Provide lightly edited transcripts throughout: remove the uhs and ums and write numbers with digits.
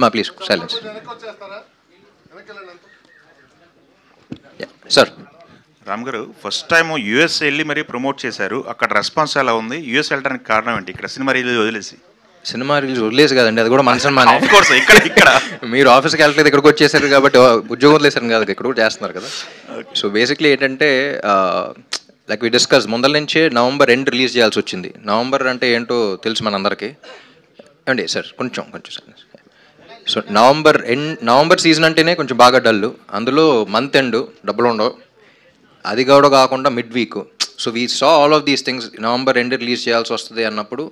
మా please silence. Sir Ram గారు, first time US వెళ్ళి మరీ ప్రమోట్ చేశారు. అక్కడ రెస్పాన్స్ ఎలా ఉంది? యూఎస్ వెళ్ళడానికి కారణం ఏంటి? ఇక్కడ సినిమా రిలీజ్ వదిలేసి వదిలేసి కదండి, అది కూడా మన సినిమానే. ఇక్కడ మీరు ఆఫీస్కి వెళ్ళట్లేదు, ఇక్కడికి వచ్చేసారు కాబట్టి ఉద్యోగం వదిలేసారు కదా, ఇక్కడ కూడా చేస్తున్నారు కదా. సో బేసిక్లీ ఏంటంటే లైక్ వి డిస్కస్ ముందల నుంచే నవంబర్ ఎండ్ రిలీజ్ చేయాల్సి వచ్చింది. నవంబర్ అంటే ఏంటో తెలుసు మనందరికీ అండి సార్. కొంచెం సార్. సో నవంబర్ సీజన్ అంటేనే కొంచెం బాగా డల్లు. అందులో మంత్ ఎండ్ డబ్బులు ఉండవు, అది కూడా కాకుండా mid week. So we saw all of these things. November end release చేయాల్సి వస్తుంది అన్నప్పుడు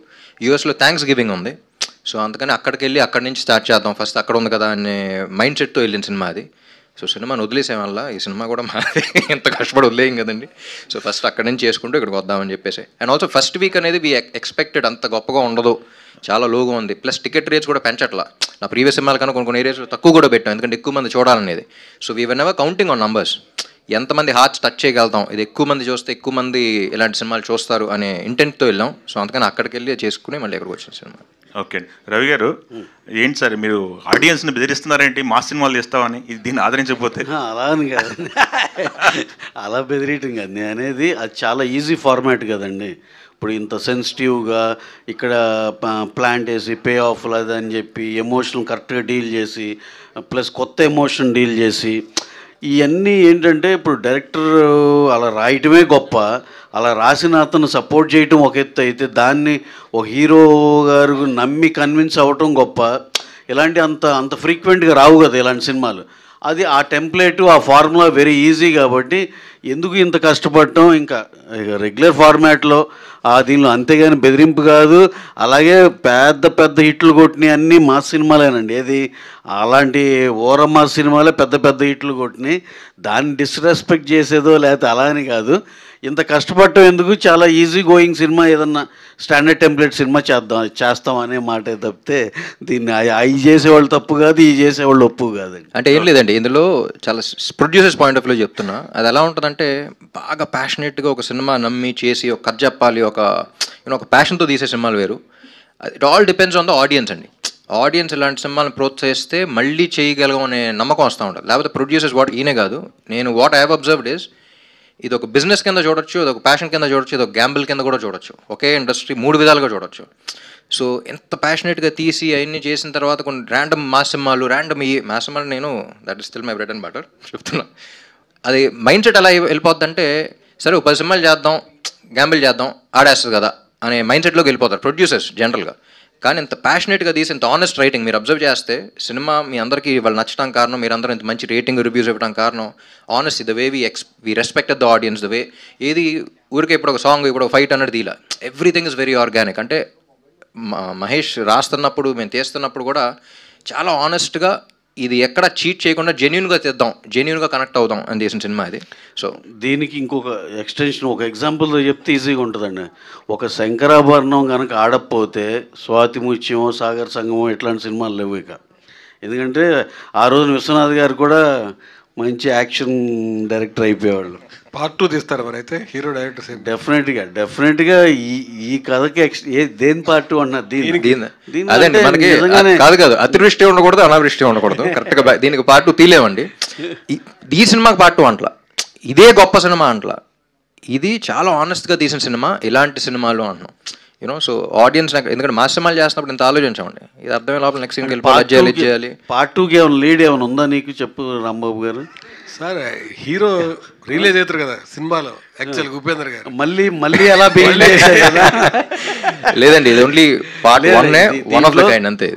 యూఎస్లో థ్యాంక్స్ గివింగ్ ఉంది. సో అందుకని అక్కడికి వెళ్ళి అక్కడి నుంచి స్టార్ట్ చేద్దాం, ఫస్ట్ అక్కడ ఉంది కదా అనే మైండ్ సెట్తో వెళ్ళిన సినిమా అది. సో సినిమాని వదిలేసే వల్ల ఈ సినిమా కూడా మాది ఎంత కష్టపడి వదిలేయం కదండి. సో ఫస్ట్ అక్కడి నుంచి చేసుకుంటూ ఇక్కడికి వద్దామని చెప్పేసి. అండ్ ఆల్సో ఫస్ట్ వీక్ అనేది వీ ఎక్స్పెక్టెడ్ అంత గొప్పగా ఉండదు, చాలా లోగా ఉంది. ప్లస్ టికెట్ రేట్స్ కూడా పెంచట్లా. నా ప్రీవియస్ సినిమాల కన్నా కొన్ని ఏరియాస్లో తక్కువ కూడా పెట్టాం, ఎందుకంటే ఎక్కువ మంది చూడాలనేది. So we were never counting on numbers, ఎంతమంది హార్ట్స్ టచ్ చేయగలుగుతాం, ఇది ఎక్కువ మంది చూస్తే ఎక్కువ మంది ఇలాంటి సినిమాలు చూస్తారు అనే ఇంటెంట్తో వెళ్ళాం. సో అందుకని అక్కడికి వెళ్ళి చేసుకుని మళ్ళీ ఇక్కడికి వచ్చిన సినిమా. ఓకే రవి గారు, ఏంటి సార్ మీరు ఆడియన్స్ని బెదిరిస్తున్నారేంటి మా సినిమాలు చేస్తామని? ఇది దీన్ని ఆదరించకపోతే? అలా అని కాదండి, అలా బెదిరియటం కాదు నేను అనేది. అది చాలా ఈజీ ఫార్మాట్ కదండి. ఇప్పుడు ఇంత సెన్సిటివ్గా ఇక్కడ ప్లాన్ చేసి పే ఆఫ్ లేదని చెప్పి ఎమోషన్ కరెక్ట్గా డీల్ చేసి ప్లస్ కొత్త ఎమోషన్ డీల్ చేసి ఇవన్నీ ఏంటంటే ఇప్పుడు డైరెక్టర్ అలా రాయటమే గొప్ప, అలా రాసిన అతను సపోర్ట్ చేయటం ఒక ఎత్తు అయితే దాన్ని ఒక హీరో గారు నమ్మి కన్విన్స్ అవ్వటం గొప్ప. ఇలాంటి అంత ఫ్రీక్వెంట్గా రావు కదా ఇలాంటి సినిమాలు. అది ఆ టెంప్లెట్ ఆ ఫార్ములా వెరీ ఈజీ కాబట్టి ఎందుకు ఇంత కష్టపడటం. ఇంకా రెగ్యులర్ ఫార్మాట్లో దీనిలో అంతేగాని బెదిరింపు కాదు. అలాగే పెద్ద హిట్లు కొట్టినాయి అన్నీ మా సినిమాలేనండి. ఏది అలాంటి ఓరమ్మా సినిమాలే పెద్ద హిట్లు కొట్టినాయి. దాన్ని డిస్రెస్పెక్ట్ చేసేదో లేకపోతే అలా అని కాదు. ఇంత కష్టపడటం ఎందుకు, చాలా ఈజీ గోయింగ్ సినిమా ఏదన్నా స్టాండర్డ్ టెంప్లెట్ సినిమా చేస్తాం అనే మాటే తప్పితే దీన్ని అవి చేసేవాళ్ళు తప్పు కాదు, ఈ చేసేవాళ్ళు ఒప్పు కాదండి. అంటే ఏం లేదండి, ఇందులో చాలా ప్రొడ్యూసర్స్ పాయింట్ ఆఫ్ వ్యూ చెప్తున్నా. అది ఎలా ఉంటుందంటే బాగా ప్యాషనేట్గా ఒక సినిమా నమ్మి చేసి ఒక కథ చెప్పాలి, ఒక ప్యాషన్తో తీసే సినిమాలు వేరు. It all depends on the audience అండి. ఆడియన్స్ ఇలాంటి సినిమాలను ప్రోత్సహిస్తే మళ్ళీ చేయగలం అనే నమ్మకం వస్తూ ఉంటుంది. లేకపోతే ప్రొడ్యూసర్స్ ఈయనే కాదు, నేను what I have observed is ఇది ఒక బిజినెస్ కింద చూడొచ్చు, ఇది ఒక ప్యాషన్ కింద చూడొచ్చు, ఇది ఒక గ్యాంబుల్ కింద కూడా చూడొచ్చు. ఒకే ఇండస్ట్రీ 3 విధాలుగా చూడొచ్చు. సో ఎంత ప్యాషనేట్గా తీసి అవన్నీ చేసిన తర్వాత కొన్ని ర్యాండమ్ మాస్ సినిమాలు నేను that is still my bread and butter చెప్తున్నా. అది మైండ్ సెట్ ఎలా వెళ్ళిపోద్దంటే సరే 10 సినిమాలు చేద్దాం, గ్యాంబుల్ చేద్దాం, ఆడేస్తుంది కదా అనే మైండ్ సెట్లోకి వెళ్ళిపోతారు ప్రొడ్యూసర్స్ జనరల్గా. కానీ ఇంత ప్యాషనేట్గా తీసి ఇంత ఆనెస్ట్ రైటింగ్ మీరు అబ్జర్వ్ చేస్తే సినిమా మీ అందరికీ వాళ్ళు నచ్చడం కారణం, మీరు అందరూ ఇంత మంచి రేటింగ్ రివ్యూస్ ఇవ్వడం కారణం honest the way we respected the audience the way. ఏది ఊరికే ఇప్పుడు ఒక సాంగ్ ఇప్పుడు ఒక ఫైట్ అన్నది ఇలా ఎవ్రీథింగ్ ఇస్ వెరీ ఆర్గానిక్. అంటే మహేష్ రాస్తున్నప్పుడు మేము తీస్తున్నప్పుడు కూడా చాలా ఆనెస్ట్గా ఇది ఎక్కడ చీట్ చేయకుండా జెన్యున్గా తీద్దాం, జెన్యున్గా కనెక్ట్ అవుదాం అని చేసిన సినిమా ఇది. సో దీనికి ఇంకొక ఎక్స్టెన్షన్ ఒక ఎగ్జాంపుల్తో చెప్తే ఈజీగా ఉంటుందండి. ఒక శంకరాభరణం కనుక ఆడకపోతే స్వాతి ముత్యమో సాగర్ సంగమో ఇట్లాంటి సినిమాలు లేవు ఇక. ఎందుకంటే ఆ రోజు విశ్వనాథ్ గారు కూడా మంచి యాక్షన్ డైరెక్టర్ అయిపోయేవాళ్ళు. పార్ట్ 2 తీస్తారు మరి అయితే హీరో డైరెక్టర్ డెఫినెట్గా ఈ కథకి దేని పార్ట్ 2 అన్నారు. అదే మనకి కాదు అతివృష్టి ఉండకూడదు, అనావృష్టి ఉండకూడదు. కరెక్ట్గా దీనికి పార్ట్ 2 తీలేమండి. ఈ సినిమాకి పార్ట్ 2 అంట్లా, ఇదే గొప్ప సినిమా అంట్లా. ఇది చాలా ఆనెస్ట్గా తీసిన సినిమా, ఇలాంటి సినిమాలు అంటున్నాం. సో ఆడియన్స్ ఎందుకంటే మా సినిమాలు చేస్తున్నప్పుడు ఇంత ఆలోచించామండి. ఇది అర్థమే లోపల నెక్స్ట్ సీన్కి వెళ్ళి చేయాలి. పార్ట్ 2కి ఏమైనా లీడ్ ఏమైనా ఉందా నీకు చెప్పు రాంబాబు గారు. సార్ హీరో రిలీజ్ అవుతారు కదా సినిమాలో యాక్చువల్గా ఉపేంద్ర గారు మళ్ళీ ఎలా బిహేవ్ చేశారు కదా. లేదండి, ఇది only part 1 one of the kind అంతే.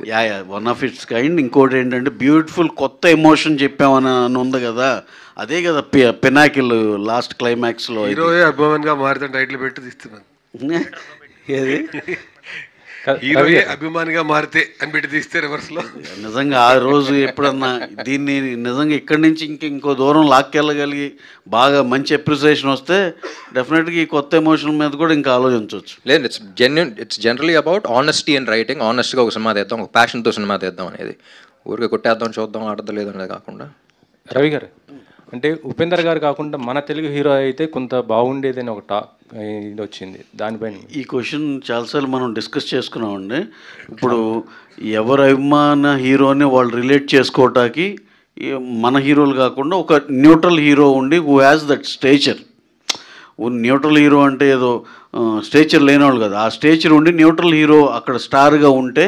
One of its kind. ఇంకోటి ఏంటంటే బ్యూటిఫుల్ కొత్త ఎమోషన్ చెప్పామని ఉంది కదా, అదే కదా పినాకిల్ లాస్ట్ క్లైమాక్స్లో హీరోయే అభిమానిగా మారితే టైటిల్ పెట్టి తీస్తున్నాను. ఏది హీరోయే అభిమానిగా మారితే అని పెట్టి తీస్తే రివర్స్లో. నిజంగా ఆ రోజు ఎప్పుడన్నా దీన్ని నిజంగా ఇక్కడి నుంచి ఇంకో దూరం లాక్కెళ్ళగలిగి బాగా మంచి అప్రిసియేషన్ వస్తే డెఫినెట్గా ఈ కొత్త ఎమోషన్ మీద కూడా ఇంకా ఆలోచించవచ్చు. లేదు, it's generally about honesty and writing. ఆనెస్ట్గా ఒక సినిమా తీద్దాం, ఒక ప్యాషన్తో సినిమా తీద్దాం అనేది. ఊరికే కొట్టేద్దాం చూద్దాం ఆడద్దు లేదు అనేది కాకుండా. రవి గారు అంటే ఉపేందర్ గారు కాకుండా మన తెలుగు హీరో అయితే కొంత బాగుండేదని ఒక ఇది వచ్చింది. దానిపైన ఈ క్వశ్చన్ చాలాసార్లు మనం డిస్కస్ చేసుకున్నామండి. ఇప్పుడు ఎవరి అభిమాన హీరోని వాళ్ళు రిలేట్ చేసుకోవటానికి మన హీరోలు కాకుండా ఒక న్యూట్రల్ హీరో ఉండి who has that stature. Neutral hero అంటే ఏదో స్టేచర్ లేని వాళ్ళు కదా, ఆ స్టేచర్ ఉండి న్యూట్రల్ హీరో అక్కడ స్టార్గా ఉంటే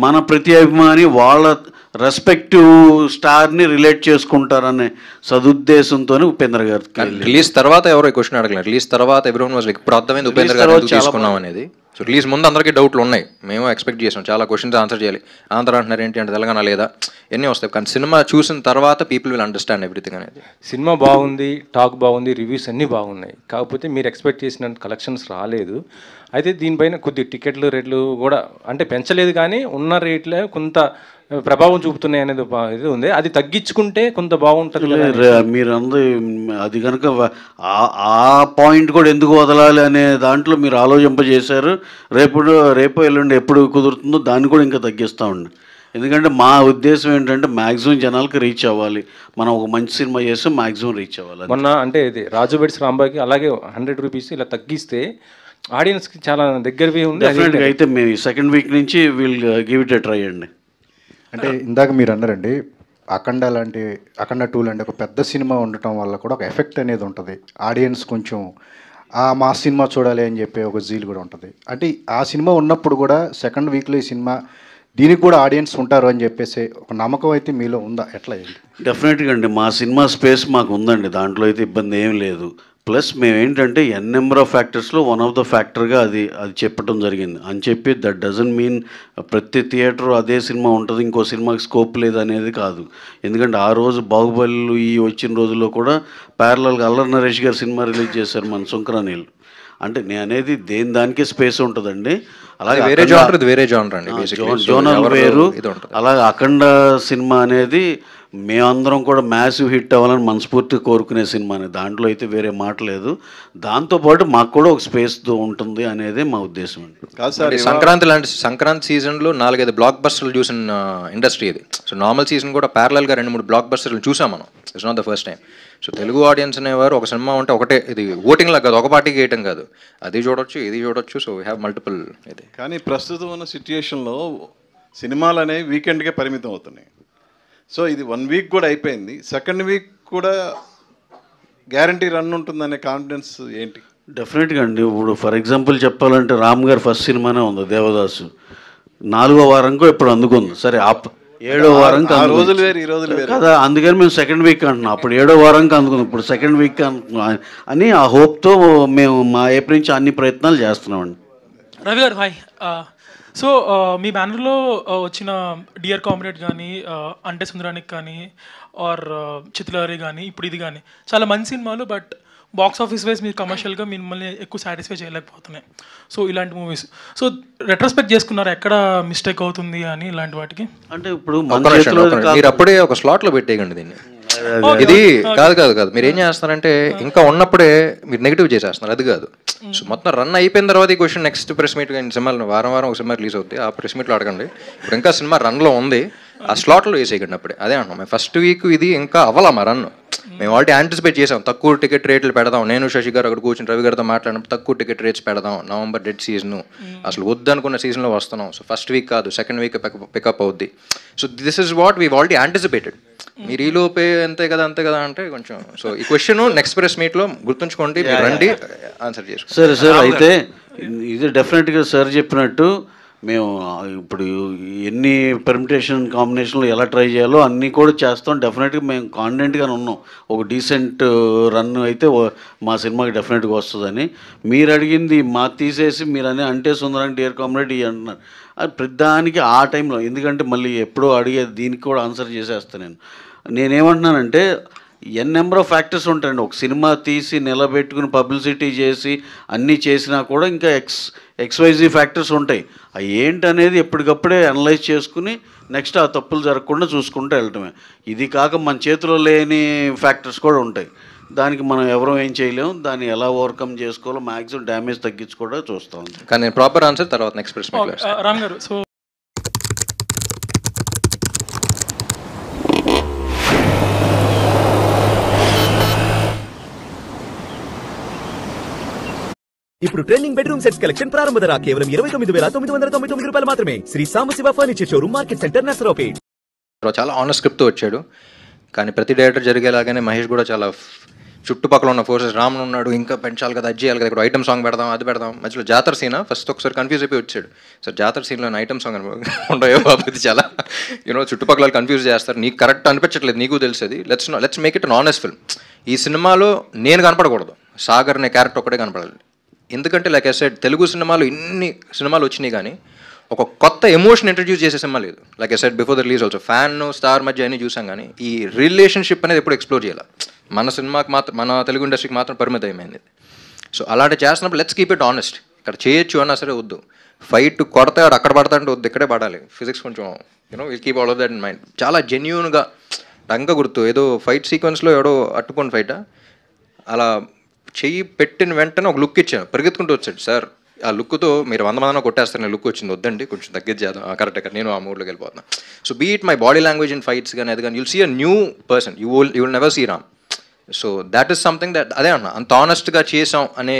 మన ప్రతి అభిమాని వాళ్ళ రెస్పెక్టివ్ స్టార్ని రిలేట్ చేసుకుంటారనే సదుద్దేశంతోనే ఉపేంద్ర గారు. రిలీజ్ తర్వాత ఎవరో క్వశ్చన్ అడగలేదు. రిలీజ్ తర్వాత ఎవరోన్ వాజ్ లైక్ ఇప్పుడు అర్థమైంది ఉపేంద్ర గారు ఎందుకు తీసుకున్నాం అనేది. సో రిలీజ్ ముందు అందరికీ డౌట్లు ఉన్నాయి, మేము ఎక్స్పెక్ట్ చేసాం చాలా క్వశ్చన్స్ ఆన్సర్ చేయాలి. ఆంధ్ర అంటున్నారు ఏంటి అంటే తెలంగాణ లేదా ఎన్ని వస్తాయి, కానీ సినిమా చూసిన తర్వాత పీపుల్ విల్ అండర్స్టాండ్ ఎవ్రీథింగ్ అనేది. సినిమా బాగుంది, టాక్ బాగుంది, రివ్యూస్ అన్నీ బాగున్నాయి, కాకపోతే మీరు ఎక్స్పెక్ట్ చేసినంత కలెక్షన్స్ రాలేదు. అయితే దీనిపైన కొద్ది టికెట్లు రేట్లు కూడా అంటే పెంచలేదు, కానీ ఉన్న రేట్లే కొంత ప్రభావం చూపుతున్నాయి అనేది ఇది ఉంది. అది తగ్గించుకుంటే కొంత బాగుంటుంది. మీరు అందరూ అది కనుక ఆ పాయింట్ కూడా ఎందుకు వదలాలి అనే దాంట్లో మీరు ఆలోచింపజేశారు. రేపు ఎల్లుండి ఎప్పుడు కుదురుతుందో దాన్ని కూడా ఇంకా తగ్గిస్తూ ఉండి. ఎందుకంటే మా ఉద్దేశం ఏంటంటే మ్యాక్సిమం జనాలకి రీచ్ అవ్వాలి. మనం ఒక మంచి సినిమా చేస్తే మ్యాక్సిమం రీచ్ అవ్వాలి. మొన్న అంటే ఇది రాజు బెడ్స్ రాంబాకి అలాగే 100 రూపీస్ ఇలా తగ్గిస్తే ఆడియన్స్కి చాలా దగ్గరవి ఉంది. డెఫినెట్గా అయితే మేము సెకండ్ వీక్ నుంచి will give it a try అండి. అంటే ఇందాక మీరు అన్నారండి అఖండ 2 లాంటి ఒక పెద్ద సినిమా ఉండటం వల్ల కూడా ఒక ఎఫెక్ట్ అనేది ఉంటుంది. ఆడియన్స్ కొంచెం మా సినిమా చూడాలి అని చెప్పి ఒక జీల్ కూడా ఉంటుంది. అంటే ఆ సినిమా ఉన్నప్పుడు కూడా సెకండ్ వీక్లో ఈ సినిమా దీనికి కూడా ఆడియన్స్ ఉంటారు అని చెప్పేసి ఒక నమ్మకం అయితే మీలో ఉందా? ఎట్లా? డెఫినెట్గా అండి, మా సినిమా స్పేస్ మాకు ఉందండి, దాంట్లో అయితే ఇబ్బంది ఏం లేదు. ప్లస్ మేము ఏంటంటే నెంబర్ ఆఫ్ ఫ్యాక్టర్స్లో వన్ ఆఫ్ ద ఫ్యాక్టర్గా అది చెప్పడం జరిగింది అని చెప్పి దట్ డజంట్ మీన్ ప్రతి థియేటర్ అదే సినిమా ఉంటుంది, ఇంకో సినిమాకి స్కోప్ లేదు అనేది కాదు. ఎందుకంటే ఆ రోజు బాహుబలి వచ్చిన రోజుల్లో కూడా ప్యారలల్గా అల్లరి నరేష్ గారు సినిమా రిలీజ్ చేశారు మన సంక్రాంతిలో. అంటే నేను అనేది దానికే స్పేస్ ఉంటుందండి. అలాగే వేరే జానర్ వేరే జానర్ అండి, జోనల్ వేరు. అలాగే అఖండ సినిమా అనేది మేమందరం కూడా మ్యాసివ్ హిట్ అవ్వాలని మనస్ఫూర్తిగా కోరుకునే సినిమాని, దాంట్లో అయితే వేరే మాట లేదు. దాంతోపాటు మాకు కూడా ఒక స్పేస్ ఉంటుంది అనేది మా ఉద్దేశం అండి. సంక్రాంతి సీజన్లో 4-5 బ్లాక్ బస్టర్లు చూసిన ఇండస్ట్రీ ఇది. సో నార్మల్ సీజన్ కూడా ప్యారలల్గా 2-3 బ్లాక్ బస్టర్లు చూసాం మనం. It's not the first time. So Telugu audience అనేవారు ఒక సినిమా ఉంటే ఒకటే, ఇది ఓటింగ్ లాగా కాదు, ఒక పార్టీకి వేయటం కాదు, అది చూడొచ్చు ఇది చూడొచ్చు. So we have multiple. ఇది కానీ ప్రస్తుతం ఉన్న సిచ్యుయేషన్లో సినిమాలు అనేవి వీకెండ్కే పరిమితం అవుతున్నాయి. సో ఇది 1 వీక్ కూడా అయిపోయింది, సెకండ్ వీక్ కూడా గ్యారంటీ రన్ ఉంటుందనే కాన్ఫిడెన్స్ ఏంటి? డెఫినెట్గా అండి. ఇప్పుడు ఫర్ ఎగ్జాంపుల్ చెప్పాలంటే రామ్ గారు ఫస్ట్ సినిమానే ఉంది దేవదాసు, 4వ వారంకో ఇప్పుడు అందుకుంది. సరే 7వ వారంకి రోజులు వేరు ఈ రోజులు వేరు కదా, అందుకని మేము సెకండ్ వీక్ అంటున్నాం. అప్పుడు 7వ వారంకి అందుకుంది, ఇప్పుడు సెకండ్ వీక్ అని ఆ హోప్తో మేము మా ఏప్రిల్ నుంచి అన్ని ప్రయత్నాలు చేస్తున్నామండి. రవి గారు హాయ్. సో మీ బ్యానర్లో వచ్చిన డియర్ కామ్రేడ్ కానీ, అంటే సుందరానికి కానీ, ఆర్ చిత్రలహరి కానీ, ఇప్పుడు ఇది కానీ చాలా మంచి సినిమాలు. బట్ బాక్స్ ఆఫీస్ వైజ్ మీరు కమర్షియల్గా మిమ్మల్ని ఎక్కువ సాటిస్ఫై చేయలేకపోతున్నాయి. సో ఇలాంటి మూవీస్ సో రెట్రోస్పెక్ట్ చేసుకున్నారు ఎక్కడ మిస్టేక్ అవుతుంది అని ఇలాంటి వాటికి? అంటే ఇప్పుడు మీరు అప్పుడే ఒక స్లాట్లో పెట్టేయండి దీన్ని. ఇది కాదు మీరు ఏం చేస్తారంటే ఇంకా ఉన్నప్పుడే మీరు నెగిటివ్ చేసేస్తున్నారు, అది కాదు. సో మొత్తం రన్ అయిపోయిన తర్వాత ఈ క్వశ్చన్ నెక్స్ట్ ప్రెస్ మీట్ సినిమాలు వారం ఒక సినిమా రిలీజ్ అవుతుంది, ఆ ప్రెస్ మీట్లో అడగండి. ఇప్పుడు ఇంకా సినిమా రన్లో ఉంది, ఆ స్లాట్లో వేసేయకండి అప్పుడే. అదే అంటున్నాం, మేము ఫస్ట్ వీక్ ఇది ఇంకా అవ్వాలా మా రన్. మేము ఆల్రెడీ యాంటిసిపేట్ చేసాం, తక్కువ టికెట్ రేట్లు పెడదాం. నేను శశి గారు అక్కడ కూర్చొని రవి గారితో మాట్లాడినప్పుడు తక్కువ టికెట్ రేట్స్ పెడదాం, నవంబర్ డెడ్ సీజన్, అసలు వద్దనుకున్న సీజన్లో వస్తున్నాం. సో ఫస్ట్ వీక్ కాదు సెకండ్ వీక్ పికప్ అవుద్ది. So this is what we already anticipated. మీరు ఈ లోపే అంతే కదా అంటే కొంచెం. సో ఈ క్వశ్చన్ నెక్స్ట్ ప్రెస్ మీట్లో గుర్తుంచుకోండి, మీరు రండి ఆన్సర్ చేసుకోండి. సరే సార్, అయితే ఇది డెఫినెట్గా సార్ చెప్పినట్టు మేము ఇప్పుడు ఎన్ని పెర్మిటేషన్ కాంబినేషన్లు ఎలా ట్రై చేయాలో అన్నీ కూడా చేస్తాం. డెఫినెట్గా మేము కాన్ఫిడెంట్గానే ఉన్నాం, ఒక డీసెంట్ రన్ అయితే మా సినిమాకి డెఫినెట్గా వస్తుందని. మీరు అడిగింది మా తీసేసి మీరు అంటే సుందరానికి డియర్ కామ్రేడ్ ఇవి అంటున్నారు, అది ప్రతిదానికి ఆ టైంలో. ఎందుకంటే మళ్ళీ ఎప్పుడో అడిగేది దీనికి కూడా ఆన్సర్ చేసేస్తాను. నేనేమంటున్నానంటే నెంబర్ ఆఫ్ ఫ్యాక్టర్స్ ఉంటాయండి. ఒక సినిమా తీసి నిలబెట్టుకుని పబ్లిసిటీ చేసి అన్నీ చేసినా కూడా ఇంకా XYZ ఫ్యాక్టర్స్ ఉంటాయి. అవి ఏంటనేది ఎప్పటికప్పుడే అనలైజ్ చేసుకుని నెక్స్ట్ ఆ తప్పులు జరగకుండా చూసుకుంటూ వెళ్ళటమే. ఇది కాక మన చేతిలో లేని ఫ్యాక్టర్స్ కూడా ఉంటాయి, దానికి మనం ఎవరూ ఏం చేయలేము. దాన్ని ఎలా ఓవర్కమ్ చేసుకోవాలో మ్యాక్సిమం డ్యామేజ్ తగ్గించుకోవడం చూస్తాం. కానీ ప్రాపర్ ఆన్సర్ తర్వాత నెక్స్ట్ ప్రెస్ మీట్లో. రామ్ గారు, సో ఇప్పుడు ట్రెండింగ్ బెడ్రూమ్ సెట్స్ కలెక్షన్ ప్రారంభ ధర కేవలం 29,999 రూపాయలు మాత్రమే. Sri Sambasiva furniture showroom, market centre, Narasaraopet. చాలా ఆనెస్ట్ స్క్రిప్ట్తో వచ్చాడు, కానీ ప్రతి డైరెక్టర్ జరిగేలాగానే మహేష్ కూడా చాలా చుట్టుపక్కల ఉన్న ఫోర్సెస్, రామన్ ఉన్నాడు, ఇంకా పెంచాలి కదా, అది చేయాలి కదా, ఇక్కడ ఐటమ్ సాంగ్ పెడదాం, అది పెడదాం, మధ్యలో జాతర సీన్ ఫస్ట్ ఒకసారి కన్ఫ్యూజ్ అయిపోయి వచ్చాడు. సార్ జాతర సీన్లో ఐటమ్ సాంగ్ ఉండయో బాబు, ఇది చాలా చుట్టుపక్కల కన్ఫ్యూజ్ చేస్తారు, నీకు కరెక్ట్ అనిపించట్లేదు, నీకు తెలిసేది. Let's make it an honest film. ఈ సినిమాలో నేను కనపడకూడదు, సాగర్ అనే క్యారెక్టర్ ఒక్కడే కనపడాలి. ఎందుకంటే లైక్ ఐ సెడ్, తెలుగు సినిమాలు ఇన్ని సినిమాలు వచ్చినాయి కానీ ఒక కొత్త ఎమోషన్ ఇంట్రడ్యూస్ చేసే సినిమా లేదు. Like I said before the release also, fan star మధ్య అన్ని చూసాం కానీ ఈ రిలేషన్షిప్ అనేది ఎప్పుడు ఎక్స్ప్లోర్ చేయాలి. మన సినిమాకి మాత్రం, మన తెలుగు ఇండస్ట్రీకి మాత్రం పరిమితమైంది. సో అలాంటి చేస్తున్నప్పుడు లెట్స్ కీప్ ఇట్ ఆనెస్ట్. ఇక్కడ చేయొచ్చు అన్నా సరే వద్దు, ఫైట్ కొడతాడు అక్కడ పడతాడంటే వద్దు, ఇక్కడే పడాలి. ఫిజిక్స్ కొంచెం will keep all of that in mind. చాలా జెన్యూన్గా టంక గుర్తు, ఏదో ఫైట్ సీక్వెన్స్లో ఎవడో అట్టుకొని ఫైటా అలా చెయ్యి పెట్టిన వెంటనే ఒక లుక్ ఇచ్చాను, పరిగెత్తుకుంటూ వచ్చాడు. సార్ ఆ లుక్తో మీరు 100 మందిలో కొట్టేస్తారు, లుక్ వచ్చింది, వద్దండి కొంచెం తగ్గించేద్దాం, కరెక్ట్ నేను ఆ మూడ్లోకి వెళ్ళిపోతున్నాను. So be it my body language in fights కానీ అది కానీ, you'll see a new person, you will never see Ram. So that is something that, అదే అన్న అంత ఆనెస్ట్గా చేసాం అనే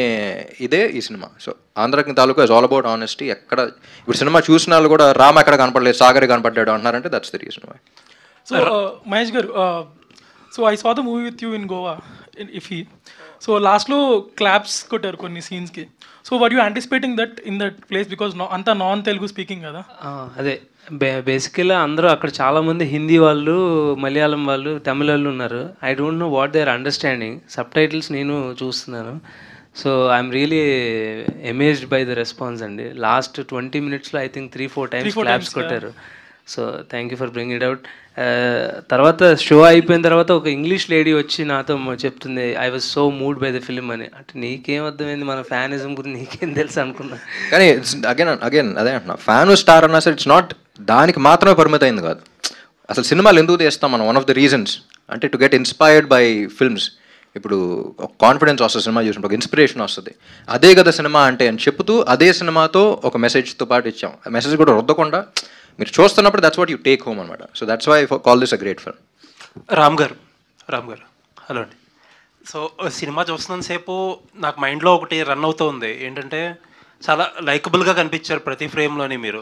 ఇదే ఈ సినిమా. సో ఆంధ్రకి తాలూకా ఇస్ ఆల్ అబౌట్ ఆనెస్టీ. ఎక్కడ ఇప్పుడు సినిమా చూసిన వాళ్ళు కూడా రామ్ ఎక్కడ కనపడలేదు, సాగర్ కనపడ్డాడు అంటున్నారంటే that's the reason why. So Mahesh గారు, so I saw the movie with you in Goa if he. So లాస్ట్లో క్లాప్స్ కొట్టారు కొన్ని సీన్స్కి. So were you anticipating that in that place, because అంతా నాన్ తెలుగు స్పీకింగ్ కదా? అదే బేసికల్గా అందరూ అక్కడ చాలామంది హిందీ వాళ్ళు, మలయాళం వాళ్ళు, తమిళ వాళ్ళు ఉన్నారు. I don't know what they are understanding. Subtitles నేను చూస్తున్నాను. So I'm really amazed by the response అండి. లాస్ట్ 20 minutesలో ఐ థింక్ 3-4 times క్లాప్స్ కొట్టారు. So thank you for bring it out. తర్వాత షో అయిపోయిన తర్వాత ఒక ఇంగ్లీష్ లేడీ వచ్చి నాతో చెప్తుంది, I was so moved by the film అని. అంటే నీకేం అర్థమైంది, మన ఫ్యానిజం గురించి నీకేం తెలుసు అనుకున్నా. కానీ అగైన్ అదే అంటున్నా, ఫ్యాన్ స్టార్ అన్నా సరే ఇట్స్ నాట్ దానికి మాత్రమే పరిమితం అయింది కాదు. అసలు సినిమాలు ఎందుకు తీస్తాం మనం, వన్ ఆఫ్ ద రీజన్స్ అంటే to get inspired by films. ఇప్పుడు ఒక కాన్ఫిడెన్స్ వస్తుంది సినిమా చూసినప్పుడు, ఒక ఇన్స్పిరేషన్ వస్తుంది. అదే కదా సినిమా అంటే అని చెప్తూ అదే సినిమాతో ఒక మెసేజ్తో పాటు ఇచ్చాం. ఆ మెసేజ్ కూడా రుద్దకుండా మీరు చూస్తున్నప్పుడు that's what you take home అనమాట. So that's why call this a great film. Ram గారు హలో అండి. సో సినిమా చూస్తున్నంతసేపు నాకు మైండ్లో ఒకటి రన్ అవుతూ ఉంది, ఏంటంటే చాలా లైకబుల్గా కనిపించారు ప్రతి ఫ్రేమ్లోని మీరు.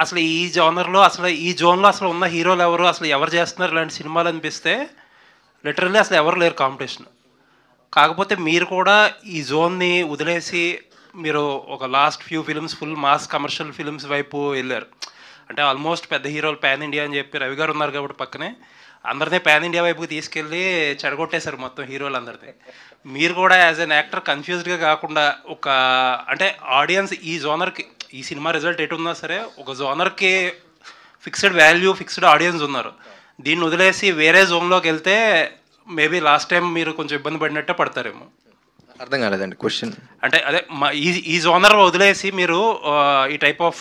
అసలు ఈ జోనర్లో, అసలు ఈ జోన్లో అసలు ఉన్న హీరోలు ఎవరు, అసలు ఎవరు చేస్తున్నారు ఇలాంటి సినిమాలు అనిపిస్తే లిటరల్లీ అసలు ఎవరు లేరు కాంపిటీషన్. కాకపోతే మీరు కూడా ఈ జోన్ని వదిలేసి మీరు ఒక last few films full mass commercial films వైపు వెళ్ళారు. అంటే ఆల్మోస్ట్ పెద్ద హీరోలు పాన్ ఇండియా అని చెప్పి రవి గారు ఉన్నారు కాబట్టి పక్కనే అందరినీ పాన్ ఇండియా వైపుకి తీసుకెళ్ళి చెడగొట్టేశారు మొత్తం హీరోలు అందరినీ. మీరు కూడా యాజ్ అన్ యాక్టర్ కన్ఫ్యూజ్డ్గా కాకుండా ఒక అంటే ఆడియన్స్ ఈ జోనర్కి, ఈ సినిమా రిజల్ట్ ఎటు ఉన్నా సరే ఒక జోనర్కి ఫిక్స్డ్ వాల్యూ, ఫిక్స్డ్ ఆడియన్స్ ఉన్నారు. దీన్ని వదిలేసి వేరే జోన్లోకి వెళ్తే మేబీ లాస్ట్ టైం మీరు కొంచెం ఇబ్బంది పడినట్టే పడతారేమో. అర్థం కాలేదండి క్వశ్చన్. అంటే అదే ఈ జోనర్ వదిలేసి మీరు ఈ టైప్ ఆఫ్